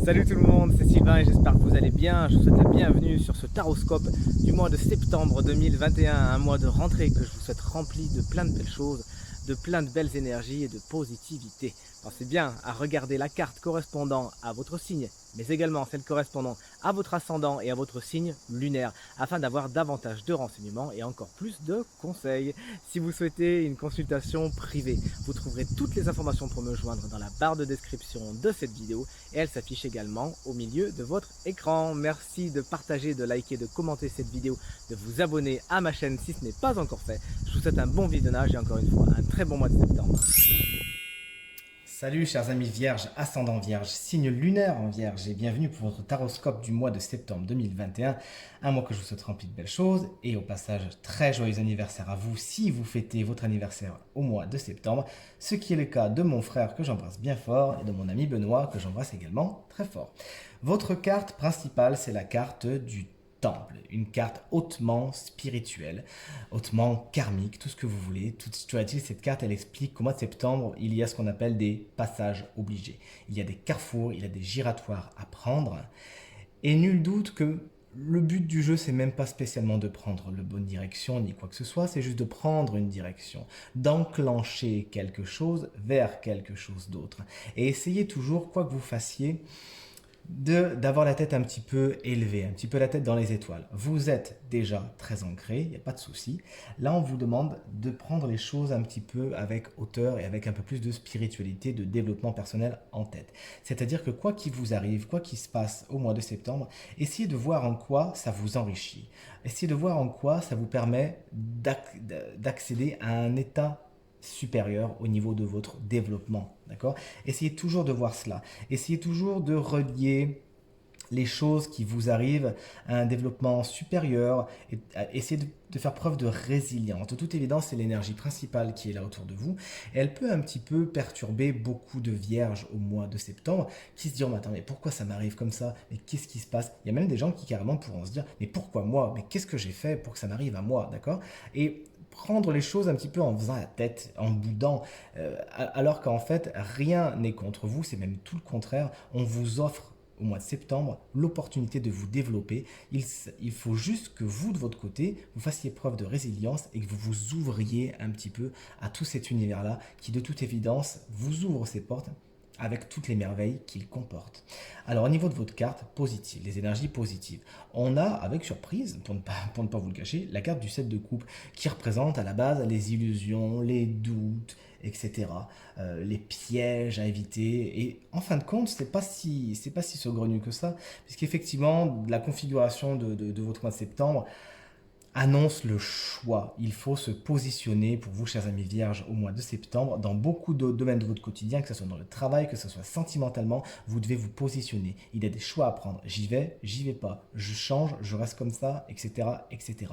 Salut tout le monde, c'est Sylvain et j'espère que vous allez bien. Je vous souhaite la bienvenue sur ce taroscope du mois de septembre 2021, un mois de rentrée que je vous souhaite rempli de plein de belles choses, de plein de belles énergies et de positivité. Pensez bien à regarder la carte correspondant à votre signe, mais également celle correspondant à votre ascendant et à votre signe lunaire, afin d'avoir davantage de renseignements et encore plus de conseils. Si vous souhaitez une consultation privée, vous trouverez toutes les informations pour me joindre dans la barre de description de cette vidéo et elle s'affiche également au milieu de votre écran. Merci de partager, de liker, de commenter cette vidéo, de vous abonner à ma chaîne si ce n'est pas encore fait. Je vous souhaite un bon visionnage et encore une fois un très bon mois de septembre. Salut chers amis vierges, ascendant vierge, signe lunaire en vierge et bienvenue pour votre taroscope du mois de septembre 2021, un mois que je vous souhaite rempli de belles choses et au passage très joyeux anniversaire à vous si vous fêtez votre anniversaire au mois de septembre, ce qui est le cas de mon frère que j'embrasse bien fort et de mon ami Benoît que j'embrasse également très fort. Votre carte principale c'est la carte du temple, une carte hautement spirituelle, hautement karmique, tout ce que vous voulez. Tout dit, cette carte, elle explique qu'au mois de septembre, il y a ce qu'on appelle des passages obligés. Il y a des carrefours, il y a des giratoires à prendre. Et nul doute que le but du jeu, c'est même pas spécialement de prendre la bonne direction ni quoi que ce soit, c'est juste de prendre une direction, d'enclencher quelque chose vers quelque chose d'autre. Et essayez toujours, quoi que vous fassiez, d'avoir la tête un petit peu élevée, un petit peu la tête dans les étoiles. Vous êtes déjà très ancré, il n'y a pas de souci. Là, on vous demande de prendre les choses un petit peu avec hauteur et avec un peu plus de spiritualité, de développement personnel en tête. C'est-à-dire que quoi qu'il vous arrive, quoi qu'il se passe au mois de septembre, essayez de voir en quoi ça vous enrichit. Essayez de voir en quoi ça vous permet d'accéder à un état supérieur au niveau de votre développement, d'accord? Essayez toujours de voir cela. Essayez toujours de relier les choses qui vous arrivent à un développement supérieur et essayez de faire preuve de résilience. De toute évidence, c'est l'énergie principale qui est là autour de vous. Et elle peut un petit peu perturber beaucoup de vierges au mois de septembre qui se diront, attends, mais pourquoi ça m'arrive comme ça? Mais qu'est-ce qui se passe? Il y a même des gens qui carrément pourront se dire, mais pourquoi moi? Mais qu'est-ce que j'ai fait pour que ça m'arrive à moi? D'accord? Et prendre les choses un petit peu en faisant la tête, en boudant, alors qu'en fait, rien n'est contre vous, c'est même tout le contraire. On vous offre au mois de septembre l'opportunité de vous développer. Il faut juste que vous, de votre côté, vous fassiez preuve de résilience et que vous vous ouvriez un petit peu à tout cet univers-là qui, de toute évidence, vous ouvre ses portes avec toutes les merveilles qu'il comporte. Alors au niveau de votre carte, positive, les énergies positives, on a, avec surprise, pour ne pas vous le cacher, la carte du 7 de coupe qui représente à la base les illusions, les doutes, etc. Les pièges à éviter. Et en fin de compte, c'est pas si saugrenu que ça, puisqu'effectivement, la configuration de votre mois de septembre annonce le choix. Il faut se positionner pour vous, chers amis vierges, au mois de septembre, dans beaucoup de domaines de votre quotidien, que ce soit dans le travail, que ce soit sentimentalement, vous devez vous positionner. Il y a des choix à prendre. J'y vais pas. Je change, je reste comme ça, etc., etc.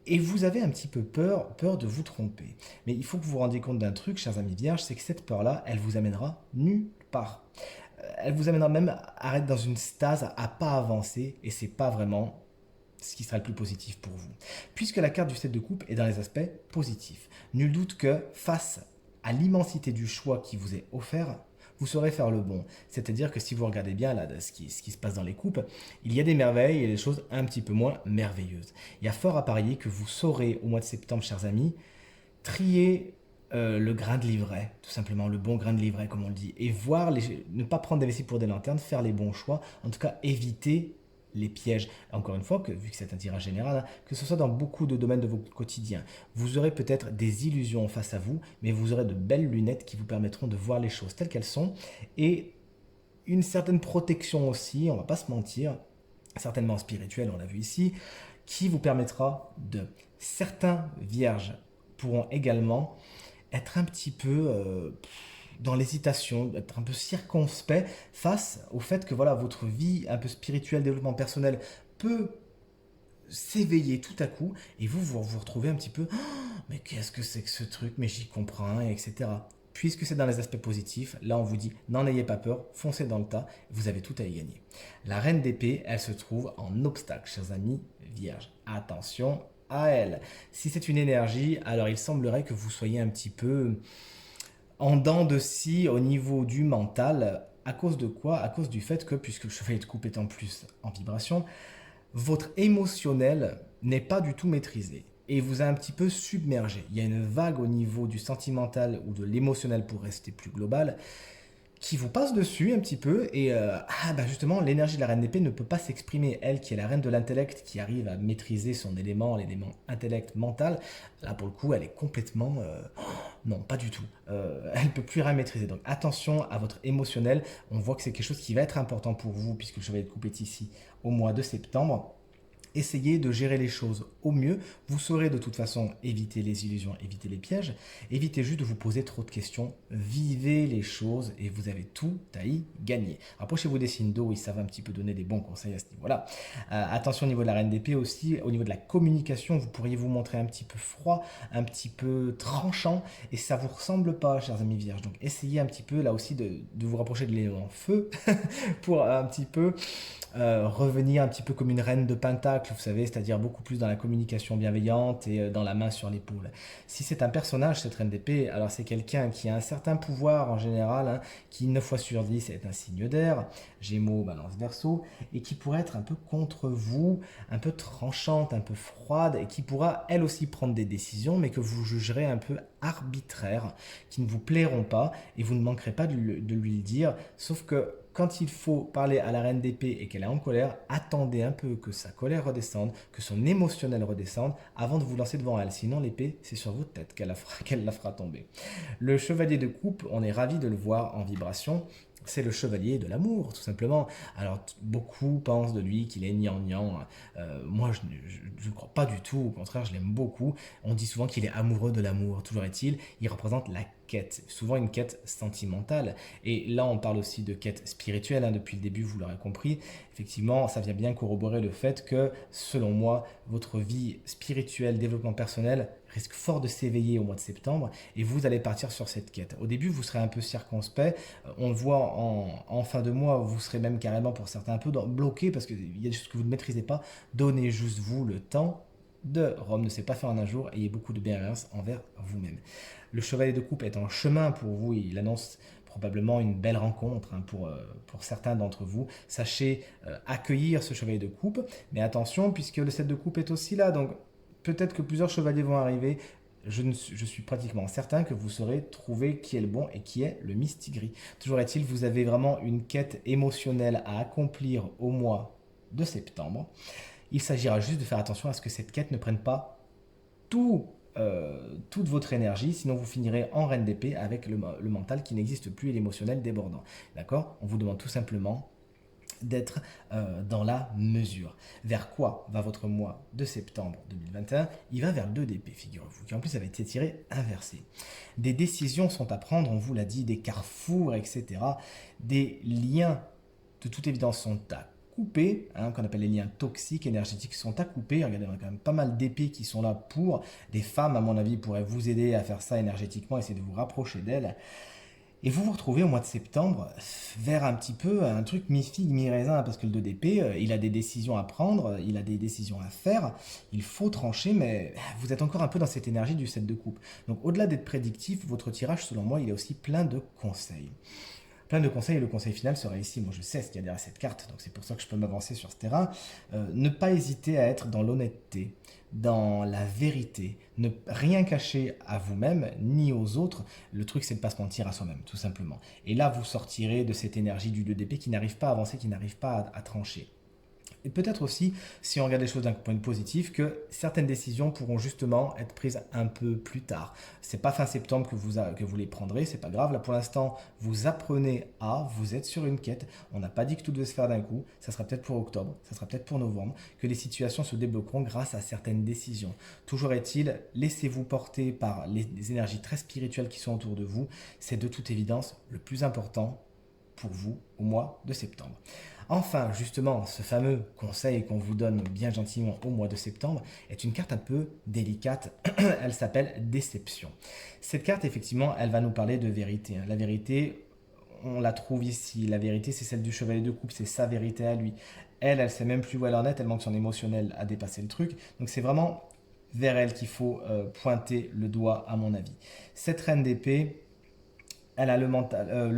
Et vous avez un petit peu peur de vous tromper. Mais il faut que vous vous rendiez compte d'un truc, chers amis vierges, c'est que cette peur-là, elle vous amènera nulle part. Elle vous amènera même à être dans une stase, à pas avancer, et c'est pas vraiment ce qui sera le plus positif pour vous. Puisque la carte du 7 de coupe est dans les aspects positifs. Nul doute que face à l'immensité du choix qui vous est offert, vous saurez faire le bon. C'est-à-dire que si vous regardez bien là, ce qui se passe dans les coupes, il y a des merveilles et des choses un petit peu moins merveilleuses. Il y a fort à parier que vous saurez au mois de septembre, chers amis, trier le grain de livret, tout simplement, le bon grain de livret comme on le dit, et voir ne pas prendre des vessies pour des lanternes, faire les bons choix, en tout cas éviter les pièges. Encore une fois, vu que c'est un tirage général, que ce soit dans beaucoup de domaines de votre quotidien, vous aurez peut-être des illusions face à vous, mais vous aurez de belles lunettes qui vous permettront de voir les choses telles qu'elles sont, et une certaine protection aussi, on va pas se mentir, certainement spirituelle, on l'a vu ici, qui vous permettra de... Certains vierges pourront également être un petit peu dans l'hésitation, être un peu circonspect face au fait que voilà, votre vie un peu spirituelle, développement personnel peut s'éveiller tout à coup et vous retrouvez un petit peu oh, mais qu'est-ce que c'est que ce truc, mais j'y comprends, etc. Puisque c'est dans les aspects positifs, là on vous dit n'en ayez pas peur, foncez dans le tas, vous avez tout à y gagner. La reine d'épée, elle se trouve en obstacle, chers amis vierges. Attention à elle. Si c'est une énergie, alors il semblerait que vous soyez un petit peu en dents de scie au niveau du mental, À cause de quoi? À cause du fait que, puisque le chevalier de coupe est en plus en vibration, votre émotionnel n'est pas du tout maîtrisé et vous a un petit peu submergé. Il y a une vague au niveau du sentimental ou de l'émotionnel pour rester plus global qui vous passe dessus un petit peu et justement l'énergie de la reine d'épée ne peut pas s'exprimer. Elle qui est la reine de l'intellect, qui arrive à maîtriser son élément, l'élément intellect mental, là pour le coup elle est complètement non, pas du tout. Elle ne peut plus rien maîtriser. Donc attention à votre émotionnel. On voit que c'est quelque chose qui va être important pour vous puisque le chevalier de coupe est ici au mois de septembre. Essayez de gérer les choses au mieux. Vous saurez de toute façon éviter les illusions, éviter les pièges. Évitez juste de vous poser trop de questions. Vivez les choses et vous avez tout à y gagner. Approchez-vous des signes d'eau, ils savent un petit peu donner des bons conseils à ce niveau-là. Attention au niveau de la reine d'épée aussi, au niveau de la communication, vous pourriez vous montrer un petit peu froid, un petit peu tranchant et ça ne vous ressemble pas, chers amis vierges. Donc essayez un petit peu là aussi de vous rapprocher de l'élément feu pour un petit peu revenir un petit peu comme une reine de pentacle, vous savez, c'est-à-dire beaucoup plus dans la communication bienveillante et dans la main sur l'épaule. Si c'est un personnage, cette reine d'épée, alors c'est quelqu'un qui a un certain pouvoir en général, hein, qui 9 fois sur 10 est un signe d'air, Gémeaux, Balance, Verseau, et qui pourrait être un peu contre vous, un peu tranchante, un peu froide, et qui pourra elle aussi prendre des décisions, mais que vous jugerez un peu arbitraires, qui ne vous plairont pas, et vous ne manquerez pas de lui le dire, sauf que quand il faut parler à la reine d'épée et qu'elle est en colère, attendez un peu que sa colère redescende, que son émotionnel redescende avant de vous lancer devant elle. Sinon, l'épée, c'est sur votre tête qu'elle la fera tomber. Le chevalier de coupe, on est ravi de le voir en vibration. C'est le chevalier de l'amour, tout simplement. Alors, beaucoup pensent de lui qu'il est gnangnan. Moi, je ne crois pas du tout. Au contraire, je l'aime beaucoup. On dit souvent qu'il est amoureux de l'amour. Toujours est-il, il représente la quête, souvent une quête sentimentale. Et là, on parle aussi de quête spirituelle, hein, depuis le début, vous l'aurez compris. Effectivement, ça vient bien corroborer le fait que, selon moi, votre vie spirituelle, développement personnel, risque fort de s'éveiller au mois de septembre et vous allez partir sur cette quête. Au début, vous serez un peu circonspect. On le voit en fin de mois, vous serez même carrément pour certains un peu bloqué parce qu'il y a des choses que vous ne maîtrisez pas. Donnez juste vous le temps de Rome ne s'est pas fait en un jour, ayez beaucoup de bienveillance envers vous-même. Le chevalier de coupe est en chemin pour vous, il annonce probablement une belle rencontre hein, pour certains d'entre vous. Sachez accueillir ce chevalier de coupe, mais attention puisque le 7 de coupe est aussi là, donc peut-être que plusieurs chevaliers vont arriver. Je suis pratiquement certain que vous saurez trouver qui est le bon et qui est le mistigris. Toujours est-il, vous avez vraiment une quête émotionnelle à accomplir au mois de septembre. Il s'agira juste de faire attention à ce que cette quête ne prenne pas toute votre énergie, sinon vous finirez en reine d'épée avec le mental qui n'existe plus et l'émotionnel débordant. D'accord? On vous demande tout simplement d'être dans la mesure. Vers quoi va votre mois de septembre 2021? Il va vers le 2 d'épée, figurez-vous, qui en plus avait été tiré inversé. Des décisions sont à prendre, on vous l'a dit, des carrefours, etc. Des liens, de toute évidence, sont à couper, hein, qu'on appelle les liens toxiques, énergétiques, sont à couper. Regardez, on a quand même pas mal d'épées qui sont là pour. Des femmes, à mon avis, pourraient vous aider à faire ça énergétiquement, essayer de vous rapprocher d'elles. Et vous vous retrouvez au mois de septembre vers un petit peu un truc mi-figue, mi-raisin, parce que le 2 d'épée, il a des décisions à prendre, il a des décisions à faire, il faut trancher, mais vous êtes encore un peu dans cette énergie du 7 de coupe. Donc au-delà d'être prédictif, votre tirage, selon moi, il est aussi plein de conseils. Plein de conseils, et le conseil final sera ici. Moi, je sais ce qu'il y a derrière cette carte, donc c'est pour ça que je peux m'avancer sur ce terrain. Ne pas hésiter à être dans l'honnêteté, dans la vérité, ne rien cacher à vous-même ni aux autres. Le truc, c'est de ne pas se mentir à soi-même, tout simplement. Et là, vous sortirez de cette énergie du 2 d'épée qui n'arrive pas à avancer, qui n'arrive pas à trancher. Et peut-être aussi, si on regarde les choses d'un point de vue positif, que certaines décisions pourront justement être prises un peu plus tard. C'est pas fin septembre que vous les prendrez, c'est pas grave. Là pour l'instant, vous apprenez vous êtes sur une quête. On n'a pas dit que tout devait se faire d'un coup. Ça sera peut-être pour octobre, ça sera peut-être pour novembre, que les situations se débloqueront grâce à certaines décisions. Toujours est-il, laissez-vous porter par les énergies très spirituelles qui sont autour de vous. C'est de toute évidence le plus important pour vous au mois de septembre. Enfin, justement, ce fameux conseil qu'on vous donne bien gentiment au mois de septembre est une carte un peu délicate. Elle s'appelle Déception. Cette carte, effectivement, elle va nous parler de vérité. La vérité, on la trouve ici. La vérité, c'est celle du chevalier de coupe, c'est sa vérité à lui. Elle sait même plus où elle en est, tellement que son émotionnel a dépassé le truc. Donc c'est vraiment vers elle qu'il faut pointer le doigt, à mon avis. Cette reine d'épée, elle a le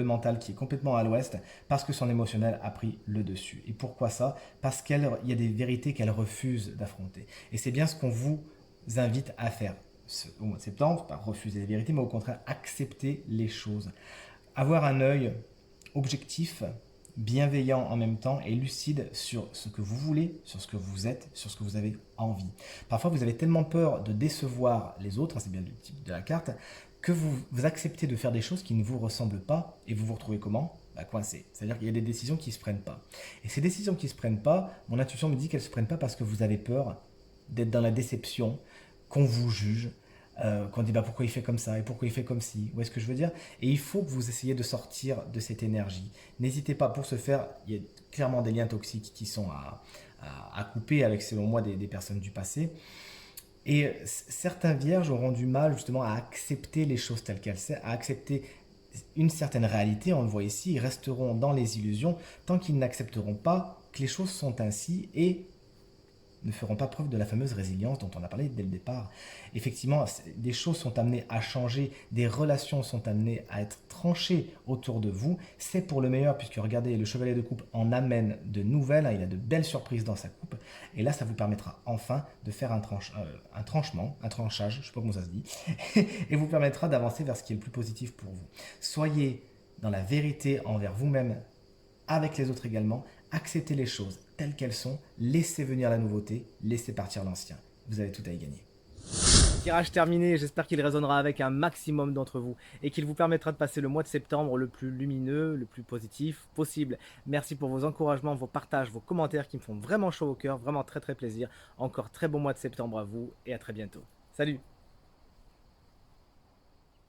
mental qui est complètement à l'ouest parce que son émotionnel a pris le dessus. Et pourquoi ça? Parce qu'il y a des vérités qu'elle refuse d'affronter. Et c'est bien ce qu'on vous invite à faire au mois de septembre, pas refuser les vérités, mais au contraire accepter les choses. Avoir un œil objectif, bienveillant en même temps et lucide sur ce que vous voulez, sur ce que vous êtes, sur ce que vous avez envie. Parfois, vous avez tellement peur de décevoir les autres, c'est bien le type de la carte, que vous acceptez de faire des choses qui ne vous ressemblent pas et vous vous retrouvez comment? Coincé. C'est-à-dire qu'il y a des décisions qui ne se prennent pas. Et ces décisions qui ne se prennent pas, mon intuition me dit qu'elles ne se prennent pas parce que vous avez peur d'être dans la déception, qu'on vous juge, qu'on dit pourquoi il fait comme ça et pourquoi il fait comme ci. Vous voyez ce que je veux dire? Et il faut que vous essayiez de sortir de cette énergie. N'hésitez pas, pour ce faire, il y a clairement des liens toxiques qui sont à couper avec, selon moi, des personnes du passé. Et certains vierges auront du mal justement à accepter les choses telles qu'elles sont, à accepter une certaine réalité, on le voit ici, ils resteront dans les illusions tant qu'ils n'accepteront pas que les choses sont ainsi et ne feront pas preuve de la fameuse résilience dont on a parlé dès le départ. Effectivement, des choses sont amenées à changer, des relations sont amenées à être tranchées autour de vous. C'est pour le meilleur puisque regardez, le chevalier de coupe en amène de nouvelles, il a de belles surprises dans sa coupe. Et là, ça vous permettra enfin de faire un tranchage, je ne sais pas comment ça se dit, et vous permettra d'avancer vers ce qui est le plus positif pour vous. Soyez dans la vérité envers vous-même, avec les autres également, acceptez les choses telles qu'elles sont, laissez venir la nouveauté, laissez partir l'ancien. Vous avez tout à y gagner. Tirage terminé, j'espère qu'il résonnera avec un maximum d'entre vous et qu'il vous permettra de passer le mois de septembre le plus lumineux, le plus positif possible. Merci pour vos encouragements, vos partages, vos commentaires qui me font vraiment chaud au cœur, vraiment très plaisir. Encore très bon mois de septembre à vous et à très bientôt. Salut!